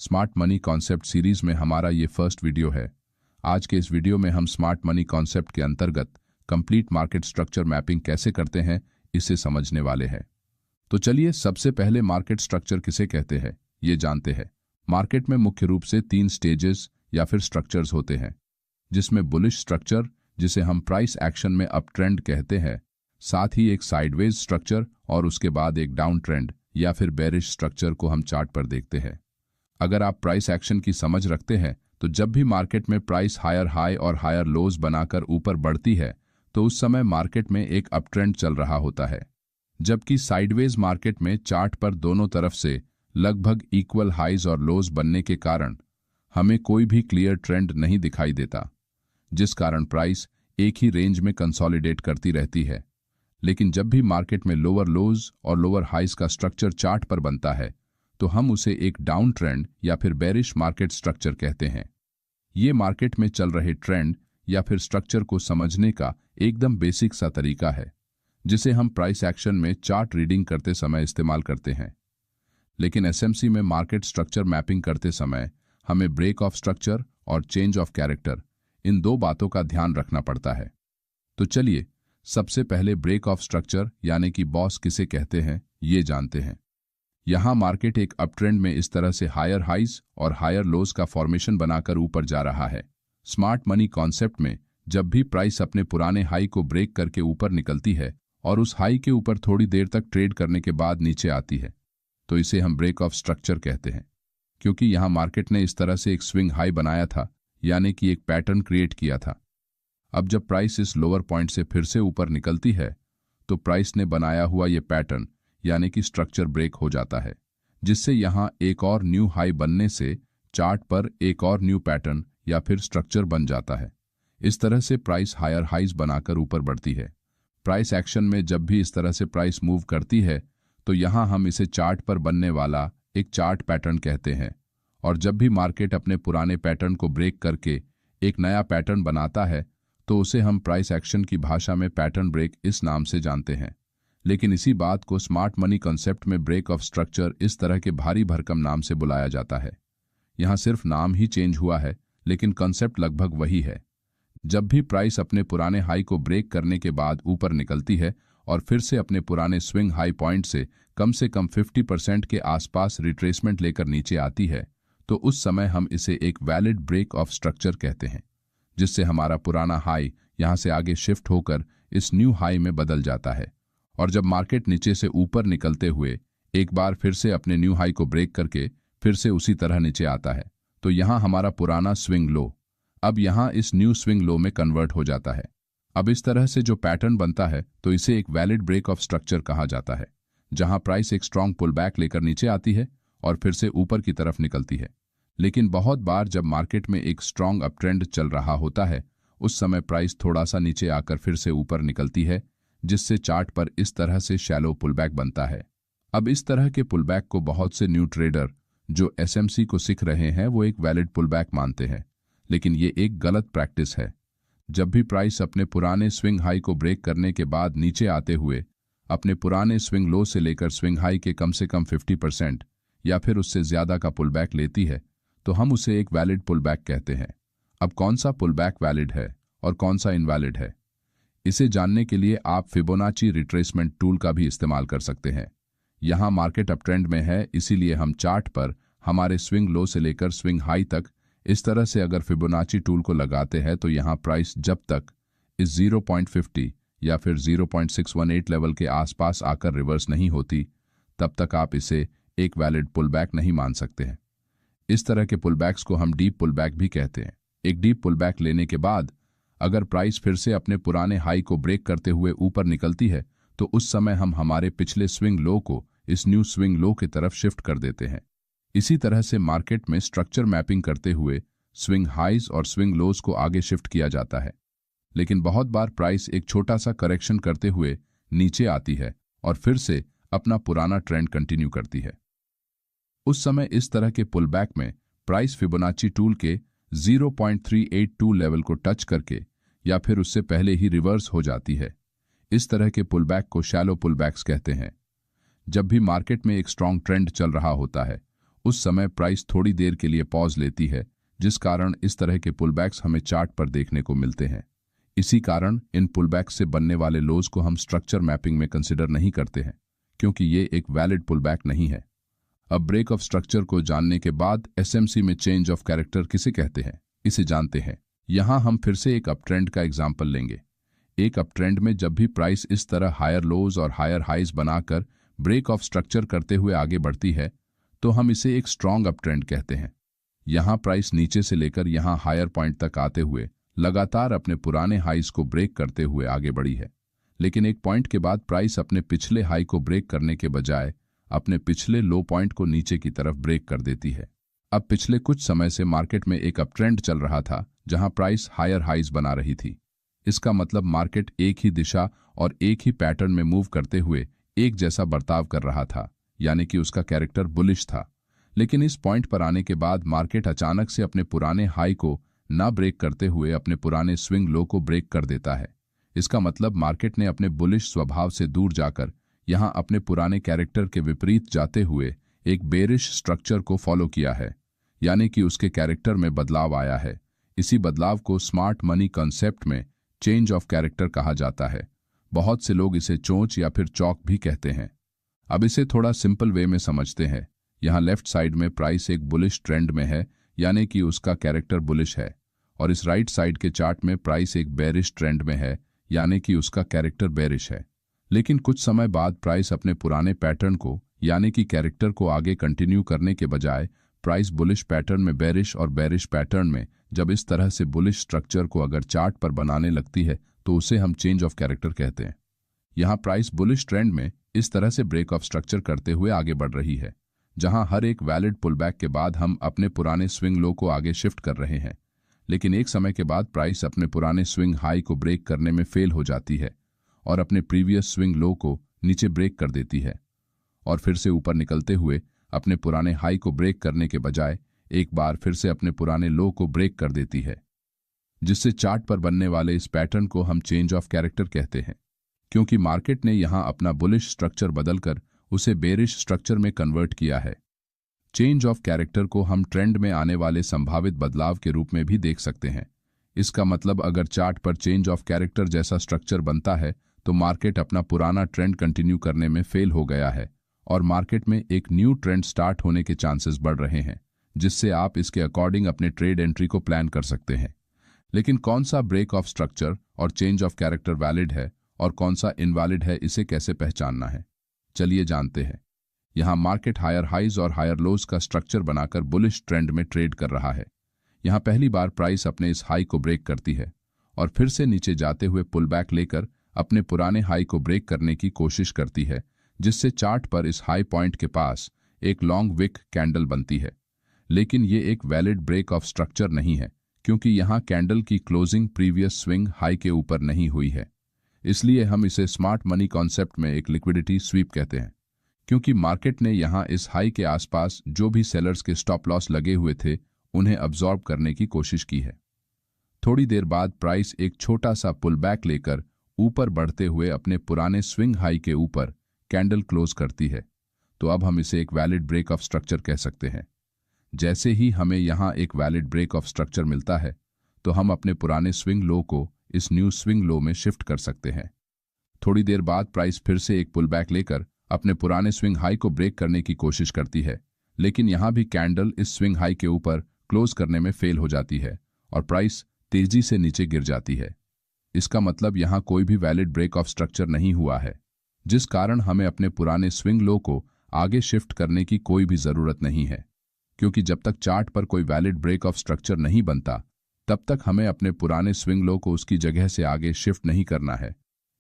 Smart money concept series में हमारा ये फर्स्ट वीडियो है। आज के इस वीडियो में हम स्मार्ट मनी कॉन्सेप्ट के अंतर्गत कंप्लीट मार्केट स्ट्रक्चर मैपिंग कैसे करते हैं इसे समझने वाले हैं। तो चलिए सबसे पहले मार्केट स्ट्रक्चर किसे कहते हैं ये जानते हैं। मार्केट में मुख्य रूप से 3 स्टेजेस या फिर स्ट्रक्चर्स होते हैं, जिसमें बुलिश स्ट्रक्चर जिसे हम प्राइस एक्शन में अप ट्रेंड कहते हैं, साथ ही एक साइडवेज स्ट्रक्चर और उसके बाद एक डाउन ट्रेंड या फिर बेरिश स्ट्रक्चर को हम चार्ट पर देखते हैं। अगर आप प्राइस एक्शन की समझ रखते हैं तो जब भी मार्केट में प्राइस हायर हाई और हायर लोज बनाकर ऊपर बढ़ती है तो उस समय मार्केट में एक अप ट्रेंड चल रहा होता है, जबकि साइडवेज मार्केट में चार्ट पर दोनों तरफ से लगभग इक्वल हाइज और लोज बनने के कारण हमें कोई भी क्लियर ट्रेंड नहीं दिखाई देता, जिस कारण प्राइस एक ही रेंज में कंसोलिडेट करती रहती है। लेकिन जब भी मार्केट में लोअर लोज और लोअर हाइज का स्ट्रक्चर चार्ट पर बनता है तो हम उसे एक डाउन ट्रेंड या फिर बेरिश मार्केट स्ट्रक्चर कहते हैं। ये मार्केट में चल रहे ट्रेंड या फिर स्ट्रक्चर को समझने का एकदम बेसिक सा तरीका है, जिसे हम प्राइस एक्शन में चार्ट रीडिंग करते समय इस्तेमाल करते हैं। लेकिन एसएमसी में मार्केट स्ट्रक्चर मैपिंग करते समय हमें ब्रेक ऑफ स्ट्रक्चर और चेंज ऑफ कैरेक्टर, इन 2 बातों का ध्यान रखना पड़ता है। तो चलिए सबसे पहले ब्रेक ऑफ स्ट्रक्चर यानी कि बॉस किसे कहते हैं ये जानते हैं। यहां मार्केट एक अप ट्रेंड में इस तरह से हायर हाइज और हायर लोज का फॉर्मेशन बनाकर ऊपर जा रहा है। स्मार्ट मनी कॉन्सेप्ट में जब भी प्राइस अपने पुराने हाई को ब्रेक करके ऊपर निकलती है और उस हाई के ऊपर थोड़ी देर तक ट्रेड करने के बाद नीचे आती है तो इसे हम ब्रेक ऑफ स्ट्रक्चर कहते हैं, क्योंकि यहां मार्केट ने इस तरह से एक स्विंग हाई बनाया था, यानी कि एक पैटर्न क्रिएट किया था। अब जब प्राइस इस लोअर पॉइंट से फिर से ऊपर निकलती है तो प्राइस ने बनाया हुआ ये पैटर्न यानी कि स्ट्रक्चर ब्रेक हो जाता है, जिससे यहां एक और न्यू हाई बनने से चार्ट पर एक और न्यू पैटर्न या फिर स्ट्रक्चर बन जाता है। इस तरह से प्राइस हायर हाइज बनाकर ऊपर बढ़ती है। प्राइस एक्शन में जब भी इस तरह से प्राइस मूव करती है तो यहां हम इसे चार्ट पर बनने वाला एक चार्ट पैटर्न कहते हैं, और जब भी मार्केट अपने पुराने पैटर्न को ब्रेक करके एक नया पैटर्न बनाता है तो उसे हम प्राइस एक्शन की भाषा में पैटर्न ब्रेक इस नाम से जानते हैं। लेकिन इसी बात को स्मार्ट मनी कॉन्सेप्ट में ब्रेक ऑफ स्ट्रक्चर इस तरह के भारी भरकम नाम से बुलाया जाता है। यहां सिर्फ नाम ही चेंज हुआ है, लेकिन कॉन्सेप्ट लगभग वही है। जब भी प्राइस अपने पुराने हाई को ब्रेक करने के बाद ऊपर निकलती है और फिर से अपने पुराने स्विंग हाई पॉइंट से कम 50% के आसपास रिट्रेसमेंट लेकर नीचे आती है तो उस समय हम इसे एक वैलिड ब्रेक ऑफ स्ट्रक्चर कहते हैं, जिससे हमारा पुराना हाई यहां से आगे शिफ्ट होकर इस न्यू हाई में बदल जाता है। और जब मार्केट नीचे से ऊपर निकलते हुए एक बार फिर से अपने न्यू हाई को ब्रेक करके फिर से उसी तरह नीचे आता है तो यहां हमारा पुराना स्विंग लो अब यहां इस न्यू स्विंग लो में कन्वर्ट हो जाता है। अब इस तरह से जो पैटर्न बनता है तो इसे एक वैलिड ब्रेक ऑफ स्ट्रक्चर कहा जाता है, जहां प्राइस एक स्ट्रांग पुल बैक लेकर नीचे आती है और फिर से ऊपर की तरफ निकलती है। लेकिन बहुत बार जब मार्केट में एक स्ट्रांग अप ट्रेंड चल रहा होता है उस समय प्राइस थोड़ा सा नीचे आकर फिर से ऊपर निकलती है, जिससे चार्ट पर इस तरह से शैलो पुलबैक बनता है। अब इस तरह के पुलबैक को बहुत से न्यू ट्रेडर जो एसएमसी को सीख रहे हैं वो एक वैलिड पुलबैक मानते हैं, लेकिन ये एक गलत प्रैक्टिस है। जब भी प्राइस अपने पुराने स्विंग हाई को ब्रेक करने के बाद नीचे आते हुए अपने पुराने स्विंग लो से लेकर स्विंग हाई के कम से कम 50% या फिर उससे ज्यादा का पुलबैक लेती है तो हम उसे एक वैलिड पुलबैक कहते हैं। अब कौन सा पुलबैक वैलिड है और कौन सा इनवैलिड है, इसे जानने के लिए आप फिबोनाची रिट्रेसमेंट टूल का भी इस्तेमाल कर सकते हैं। यहां मार्केट अप ट्रेंड में है, इसीलिए हम चार्ट पर हमारे स्विंग लो से लेकर स्विंग हाई तक इस तरह से अगर फिबोनाची टूल को लगाते हैं तो यहां प्राइस जब तक इस 0.50 या फिर 0.618 लेवल के आसपास आकर रिवर्स नहीं होती तब तक आप इसे एक वैलिड पुलबैक नहीं मान सकते हैं। इस तरह के पुलबैक्स को हम डीप पुलबैक भी कहते हैं। एक डीप पुलबैक लेने के बाद अगर प्राइस फिर से अपने पुराने हाई को ब्रेक करते हुए ऊपर निकलती है तो उस समय हम हमारे पिछले स्विंग लो को इस न्यू स्विंग लो की तरफ शिफ्ट कर देते हैं। इसी तरह से मार्केट में स्ट्रक्चर मैपिंग करते हुए स्विंग हाइज और स्विंग लोज को आगे शिफ्ट किया जाता है। लेकिन बहुत बार प्राइस एक छोटा सा करेक्शन करते हुए नीचे आती है और फिर से अपना पुराना ट्रेंड कंटिन्यू करती है। उस समय इस तरह के पुलबैक में प्राइस फिबोनाची टूल के 0.382 लेवल को टच करके या फिर उससे पहले ही रिवर्स हो जाती है। इस तरह के पुलबैक को शैलो पुलबैक्स कहते हैं। जब भी मार्केट में एक स्ट्रांग ट्रेंड चल रहा होता है उस समय प्राइस थोड़ी देर के लिए पॉज लेती है, जिस कारण इस तरह के पुलबैक्स हमें चार्ट पर देखने को मिलते हैं। इसी कारण इन पुलबैक्स से बनने वाले लोज को हम स्ट्रक्चर मैपिंग में कंसिडर नहीं करते हैं, क्योंकि ये एक वैलिड पुलबैक नहीं है। अब ब्रेक ऑफ स्ट्रक्चर को जानने के बाद एसएमसी में चेंज ऑफ कैरेक्टर किसे कहते हैं, इसे जानते हैं। यहां हम फिर से एक अपट्रेंड का एग्जाम्पल लेंगे। एक अपट्रेंड में जब भी प्राइस इस तरह हायर लोज और हायर हाइज बनाकर ब्रेक ऑफ स्ट्रक्चर करते हुए आगे बढ़ती है, तो हम इसे एक स्ट्रॉन्ग अपट्रेंड कहते हैं। यहां प्राइस नीचे से लेकर यहां हायर पॉइंट तक आते हुए लगातार अपने पुराने हाइज को ब्रेक करते हुए आगे बढ़ी है, लेकिन एक पॉइंट के बाद प्राइस अपने पिछले हाई को ब्रेक करने के बजाय अपने पिछले लो पॉइंट को नीचे की तरफ ब्रेक कर देती है। अब पिछले कुछ समय से मार्केट में एक अपट्रेंड चल रहा था, जहां प्राइस हायर हाइज बना रही थी। इसका मतलब मार्केट एक ही दिशा और एक ही पैटर्न में मूव करते हुए एक जैसा बर्ताव कर रहा था, यानी कि उसका कैरेक्टर बुलिश था। लेकिन इस पॉइंट पर आने के बाद मार्केट अचानक से अपने पुराने हाई को ना ब्रेक करते हुए अपने पुराने स्विंग लो को ब्रेक कर देता है। इसका मतलब मार्केट ने अपने बुलिश स्वभाव से दूर जाकर यहां अपने पुराने कैरेक्टर के विपरीत जाते हुए एक बेरिश स्ट्रक्चर को फॉलो किया है, यानी कि उसके कैरेक्टर में बदलाव आया है। इसी बदलाव को स्मार्ट मनी कॉन्सेप्ट में चेंज ऑफ कैरेक्टर कहा जाता है। बहुत से लोग इसे चोंच या फिर चौक भी कहते हैं। अब इसे थोड़ा सिंपल वे में समझते हैं। यहाँ लेफ्ट साइड में प्राइस एक बुलिश ट्रेंड में है, यानी कि उसका कैरेक्टर बुलिश है, और इस राइट साइड के चार्ट में प्राइस एक बेरिश ट्रेंड में है, यानी कि उसका कैरेक्टर बेरिश है। लेकिन कुछ समय बाद प्राइस अपने पुराने पैटर्न को, यानी कि कैरेक्टर को आगे कंटिन्यू करने के बजाय प्राइस बुलिश पैटर्न में बेरिश और बेरिश पैटर्न में जब इस तरह से बुलिश स्ट्रक्चर को अगर चार्ट पर बनाने लगती है, तो उसे हम चेंज ऑफ कैरेक्टर कहते हैं। यहाँ प्राइस बुलिश ट्रेंड में इस तरह से ब्रेक ऑफ स्ट्रक्चर करते हुए आगे बढ़ रही है, जहां हर एक वैलिड पुलबैक के बाद हम अपने पुराने स्विंग लो को आगे शिफ्ट कर रहे हैं। लेकिन एक समय के बाद प्राइस अपने पुराने स्विंग हाई को ब्रेक करने में फेल हो जाती है और अपने प्रीवियस स्विंग लो को नीचे ब्रेक कर देती है, और फिर से ऊपर निकलते हुए अपने पुराने हाई को ब्रेक करने के बजाय एक बार फिर से अपने पुराने लो को ब्रेक कर देती है, जिससे चार्ट पर बनने वाले इस पैटर्न को हम चेंज ऑफ कैरेक्टर कहते हैं। क्योंकि मार्केट ने यहां अपना बुलिश स्ट्रक्चर बदलकर उसे बेरिश स्ट्रक्चर में कन्वर्ट किया है। चेंज ऑफ कैरेक्टर को हम ट्रेंड में आने वाले संभावित बदलाव के रूप में भी देख सकते हैं। इसका मतलब अगर चार्ट पर चेंज ऑफ कैरेक्टर जैसा स्ट्रक्चर बनता है, तो मार्केट अपना पुराना ट्रेंड कंटिन्यू करने में फेल हो गया है और मार्केट में एक न्यू ट्रेंड स्टार्ट होने के चांसेस बढ़ रहे हैं, जिससे आप इसके अकॉर्डिंग अपने ट्रेड एंट्री को प्लान कर सकते हैं। लेकिन कौन सा ब्रेक ऑफ स्ट्रक्चर और चेंज ऑफ कैरेक्टर वैलिड है और कौन सा इनवैलिड है, इसे कैसे पहचानना है, चलिए जानते हैं। यहां मार्केट हायर हाइज और हायर लोज का स्ट्रक्चर बनाकर बुलिश ट्रेंड में ट्रेड कर रहा है। यहां पहली बार प्राइस अपने इस हाई को ब्रेक करती है और फिर से नीचे जाते हुए पुल बैक लेकर अपने पुराने हाई को ब्रेक करने की कोशिश करती है, जिससे चार्ट पर इस हाई पॉइंट के पास एक लॉन्ग विक कैंडल बनती है। लेकिन ये एक वैलिड ब्रेक ऑफ स्ट्रक्चर नहीं है, क्योंकि यहां कैंडल की क्लोजिंग प्रीवियस स्विंग हाई के ऊपर नहीं हुई है। इसलिए हम इसे स्मार्ट मनी कॉन्सेप्ट में एक लिक्विडिटी स्वीप कहते हैं, क्योंकि मार्केट ने यहां इस हाई के आसपास जो भी सेलर्स के स्टॉप लॉस लगे हुए थे, उन्हें अब्जॉर्ब करने की कोशिश की है। थोड़ी देर बाद प्राइस एक छोटा सा पुल बैक लेकर ऊपर बढ़ते हुए अपने पुराने स्विंग हाई के ऊपर कैंडल क्लोज करती है। तो अब हम इसे एक वैलिड ब्रेक ऑफ स्ट्रक्चर कह सकते हैं। जैसे ही हमें यहां एक वैलिड ब्रेक ऑफ स्ट्रक्चर मिलता है, तो हम अपने पुराने स्विंग लो को इस न्यू स्विंग लो में शिफ्ट कर सकते हैं। थोड़ी देर बाद प्राइस फिर से एक पुल बैक लेकर अपने पुराने स्विंग हाई को ब्रेक करने की कोशिश करती है, लेकिन यहां भी कैंडल इस स्विंग हाई के ऊपर क्लोज करने में फेल हो जाती है और प्राइस तेजी से नीचे गिर जाती है। इसका मतलब यहां कोई भी वैलिड ब्रेक ऑफ स्ट्रक्चर नहीं हुआ है, जिस कारण हमें अपने पुराने स्विंग लो को आगे शिफ्ट करने की कोई भी जरूरत नहीं है। क्योंकि जब तक चार्ट पर कोई वैलिड ब्रेक ऑफ स्ट्रक्चर नहीं बनता, तब तक हमें अपने पुराने स्विंग लो को उसकी जगह से आगे शिफ्ट नहीं करना है।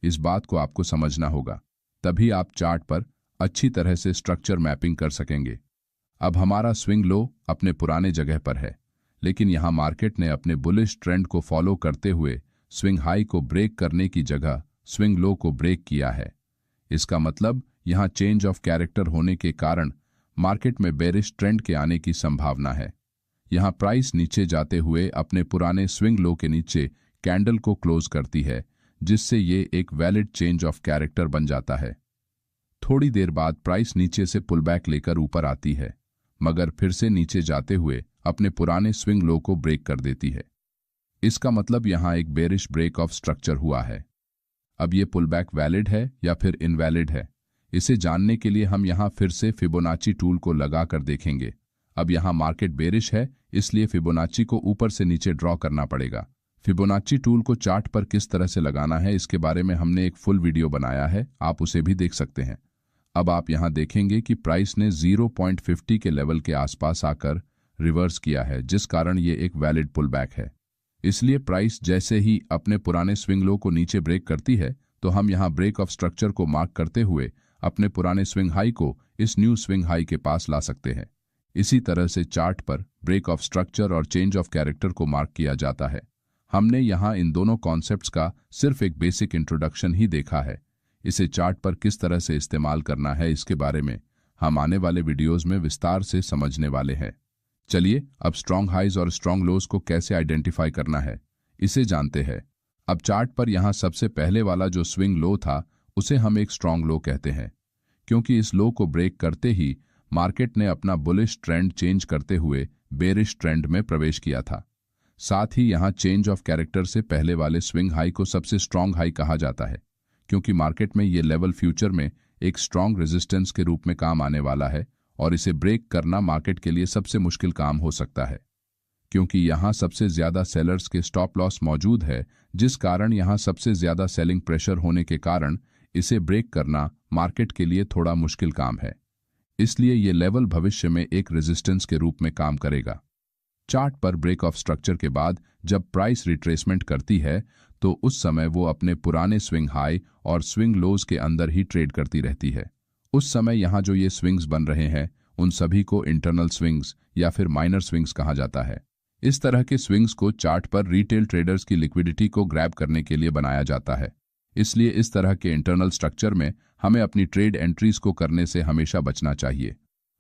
इस बात को आपको समझना होगा, तभी आप चार्ट पर अच्छी तरह से स्ट्रक्चर मैपिंग कर सकेंगे। अब हमारा स्विंग लो अपने पुराने जगह पर है, लेकिन यहां मार्केट ने अपने बुलिश ट्रेंड को फॉलो करते हुए स्विंग हाई को ब्रेक करने की जगह स्विंग लो को ब्रेक किया है। इसका मतलब यहां चेंज ऑफ कैरेक्टर होने के कारण मार्केट में बेरिश ट्रेंड के आने की संभावना है। यहां प्राइस नीचे जाते हुए अपने पुराने स्विंग लो के नीचे कैंडल को क्लोज करती है, जिससे ये एक वैलिड चेंज ऑफ कैरेक्टर बन जाता है। थोड़ी देर बाद प्राइस नीचे से पुलबैक लेकर ऊपर आती है। मगर फिर से नीचे जाते हुए अपने पुराने स्विंग लो को ब्रेक कर देती है। इसका मतलब यहाँ एक बेरिश ब्रेक ऑफ स्ट्रक्चर हुआ है। अब ये पुलबैक वैलिड है या फिर इनवैलिड है, इसे जानने के लिए हम यहाँ फिर से फिबोनाची टूल को लगाकर देखेंगे। अब यहाँ मार्केट बेरिश है, इसलिए फिबोनाची को ऊपर से नीचे ड्रॉ करना पड़ेगा। फिबोनाची टूल को चार्ट पर किस तरह से लगाना है इसके बारे में हमने एक फुल वीडियो बनाया है, आप उसे भी देख सकते हैं। अब आप यहाँ देखेंगे कि प्राइस ने 0.50 के लेवल के आसपास आकर रिवर्स किया है, जिस कारण ये एक वैलिड पुलबैक है। इसलिए प्राइस जैसे ही अपने पुराने स्विंग लो को नीचे ब्रेक करती है तो हम यहाँ ब्रेक ऑफ स्ट्रक्चर को मार्क करते हुए अपने पुराने स्विंग हाई को इस न्यू स्विंग हाई के पास ला सकते हैं। इसी तरह से चार्ट पर ब्रेक ऑफ स्ट्रक्चर और चेंज ऑफ कैरेक्टर को मार्क किया जाता है। हमने यहाँ इन दोनों कॉन्सेप्ट्स का सिर्फ एक बेसिक इंट्रोडक्शन ही देखा है। इसे चार्ट पर किस तरह से इस्तेमाल करना है इसके बारे में हम आने वाले वीडियोस में विस्तार से समझने वाले हैं। चलिए अब स्ट्रॉन्ग हाइज और स्ट्रॉन्ग लोज को कैसे आइडेंटिफाई करना है इसे जानते हैं। अब चार्ट पर यहाँ सबसे पहले वाला जो स्विंग लो था उसे हम एक स्ट्रॉन्ग लो कहते हैं, क्योंकि इस लो को ब्रेक करते ही मार्केट ने अपना बुलिश ट्रेंड चेंज करते हुए बेरिश ट्रेंड में प्रवेश किया था। साथ ही यहाँ चेंज ऑफ कैरेक्टर से पहले वाले स्विंग हाई को सबसे स्ट्रॉन्ग हाई कहा जाता है, क्योंकि मार्केट में ये लेवल फ्यूचर में एक स्ट्रॉन्ग रेजिस्टेंस के रूप में काम आने वाला है और इसे ब्रेक करना मार्केट के लिए सबसे मुश्किल काम हो सकता है, क्योंकि यहाँ सबसे ज्यादा सेलर्स के स्टॉप लॉस मौजूद है, जिस कारण यहाँ सबसे ज्यादा सेलिंग प्रेशर होने के कारण इसे ब्रेक करना मार्केट के लिए थोड़ा मुश्किल काम है। इसलिए ये लेवल भविष्य में एक रेजिस्टेंस के रूप में काम करेगा। चार्ट पर ब्रेक ऑफ स्ट्रक्चर के बाद जब प्राइस रिट्रेसमेंट करती है तो उस समय वो अपने पुराने स्विंग हाई और स्विंग लोज के अंदर ही ट्रेड करती रहती है। उस समय यहाँ जो ये स्विंग्स बन रहे हैं उन सभी को इंटरनल स्विंग्स या फिर माइनर स्विंग्स कहा जाता है। इस तरह के स्विंग्स को चार्ट पर रिटेल ट्रेडर्स की लिक्विडिटी को ग्रैब करने के लिए बनाया जाता है। इसलिए इस तरह के इंटरनल स्ट्रक्चर में हमें अपनी ट्रेड एंट्रीज को करने से हमेशा बचना चाहिए।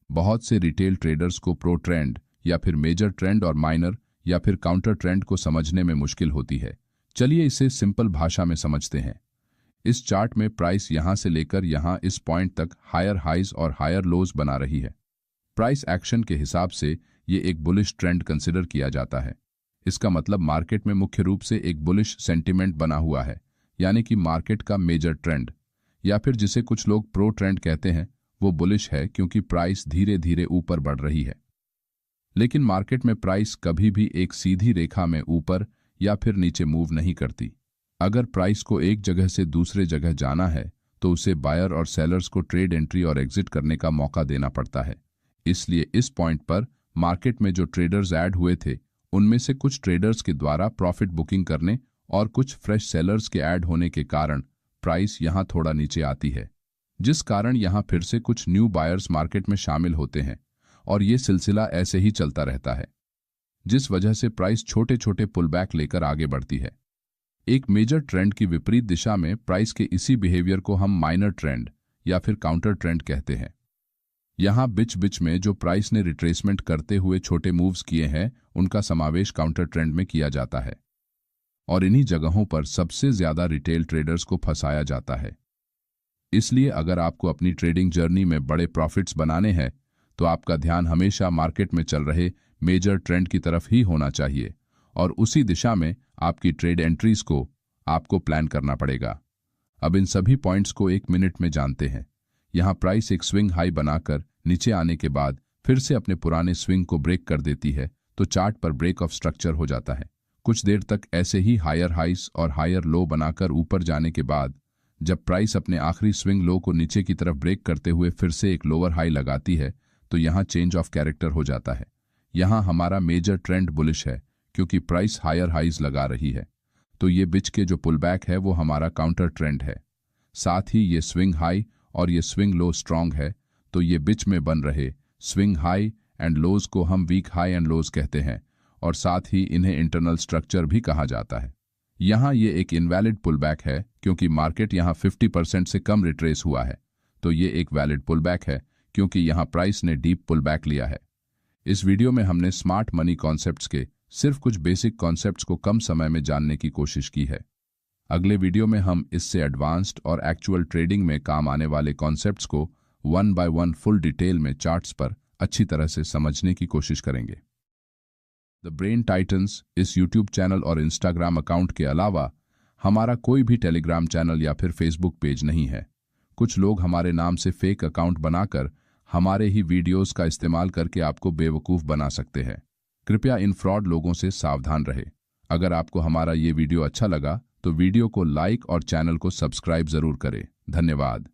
बहुत से रिटेल ट्रेडर्स को प्रो ट्रेंड या फिर मेजर ट्रेंड और माइनर या फिर काउंटर ट्रेंड को समझने में मुश्किल होती है। चलिए इसे सिंपल भाषा में समझते हैं। इस चार्ट में प्राइस यहां से लेकर यहां इस पॉइंट तक हायर हाइज और हायर लोज बना रही है। प्राइस एक्शन के हिसाब से ये एक बुलिश ट्रेंड कंसिडर किया जाता है। इसका मतलब मार्केट में मुख्य रूप से एक बुलिश सेंटिमेंट बना हुआ है, यानी कि मार्केट का मेजर ट्रेंड या फिर जिसे कुछ लोग प्रो ट्रेंड कहते हैं वो बुलिश है, क्योंकि प्राइस धीरे धीरे ऊपर बढ़ रही है। लेकिन मार्केट में प्राइस कभी भी एक सीधी रेखा में ऊपर या फिर नीचे मूव नहीं करती। अगर प्राइस को एक जगह से दूसरे जगह जाना है तो उसे बायर और सेलर्स को ट्रेड एंट्री और एग्जिट करने का मौका देना पड़ता है। इसलिए इस पॉइंट पर मार्केट में जो ट्रेडर्स ऐड हुए थे उनमें से कुछ ट्रेडर्स के द्वारा प्रॉफिट बुकिंग करने और कुछ फ्रेश सेलर्स के ऐड होने के कारण प्राइस यहां थोड़ा नीचे आती है, जिस कारण यहां फिर से कुछ न्यू बायर्स मार्केट में शामिल होते हैं और ये सिलसिला ऐसे ही चलता रहता है, जिस वजह से प्राइस छोटे छोटे पुलबैक लेकर आगे बढ़ती है। एक मेजर ट्रेंड की विपरीत दिशा में प्राइस के इसी बिहेवियर को हम माइनर ट्रेंड या फिर काउंटर ट्रेंड कहते हैं। यहां बिच बिच में जो प्राइस ने रिट्रेसमेंट करते हुए छोटे मूव्स किए हैं उनका समावेश काउंटर ट्रेंड में किया जाता है और इन्हीं जगहों पर सबसे ज्यादा रिटेल ट्रेडर्स को फंसाया जाता है। इसलिए अगर आपको अपनी ट्रेडिंग जर्नी में बड़े प्रॉफिट्स बनाने हैं तो आपका ध्यान हमेशा मार्केट में चल रहे मेजर ट्रेंड की तरफ ही होना चाहिए और उसी दिशा में आपकी ट्रेड एंट्रीज को आपको प्लान करना पड़ेगा। अब इन सभी पॉइंट्स को एक मिनट में जानते हैं। यहाँ प्राइस एक स्विंग हाई बनाकर नीचे आने के बाद फिर से अपने पुराने स्विंग को ब्रेक कर देती है तो चार्ट पर ब्रेक ऑफ स्ट्रक्चर हो जाता है। कुछ देर तक ऐसे ही हायर हाइस और हायर लो बनाकर ऊपर जाने के बाद जब प्राइस अपने आखिरी स्विंग लो को नीचे की तरफ ब्रेक करते हुए फिर से एक लोअर हाई लगाती है तो यहाँ चेंज ऑफ कैरेक्टर हो जाता है। यहाँ हमारा मेजर ट्रेंड बुलिश है क्योंकि प्राइस हायर हाइज लगा रही है, तो ये बिच के जो पुलबैक है वो हमारा काउंटर ट्रेंड है। साथ ही ये स्विंग हाई और ये स्विंग लो स्ट्रांग है, तो ये बिच में बन रहे स्विंग हाई एंड लोज को हम वीक हाई एंड लोज कहते हैं और साथ ही इन्हें इंटरनल स्ट्रक्चर भी कहा जाता है। यहाँ ये एक इनवैलिड पुलबैक है क्योंकि मार्केट यहाँ 50% से कम रिट्रेस हुआ है, तो ये एक वैलिड पुलबैक है क्योंकि यहाँ प्राइस ने डीप पुलबैक लिया है। इस वीडियो में हमने स्मार्ट मनी कॉन्सेप्ट्स के सिर्फ कुछ बेसिक कॉन्सेप्ट्स को कम समय में जानने की कोशिश की है। अगले वीडियो में हम इससे एडवांस्ड और एक्चुअल ट्रेडिंग में काम आने वाले कॉन्सेप्ट्स को 1 by 1 फुल डिटेल में चार्ट्स पर अच्छी तरह से समझने की कोशिश करेंगे। द ब्रेन टाइटन्स इस यूट्यूब चैनल और इंस्टाग्राम अकाउंट के अलावा हमारा कोई भी टेलीग्राम चैनल या फिर फेसबुक पेज नहीं है। कुछ लोग हमारे नाम से फेक अकाउंट बनाकर हमारे ही वीडियोस का इस्तेमाल करके आपको बेवकूफ़ बना सकते हैं। कृपया इन फ्रॉड लोगों से सावधान रहे। अगर आपको हमारा ये वीडियो अच्छा लगा तो वीडियो को लाइक और चैनल को सब्सक्राइब जरूर करें। धन्यवाद।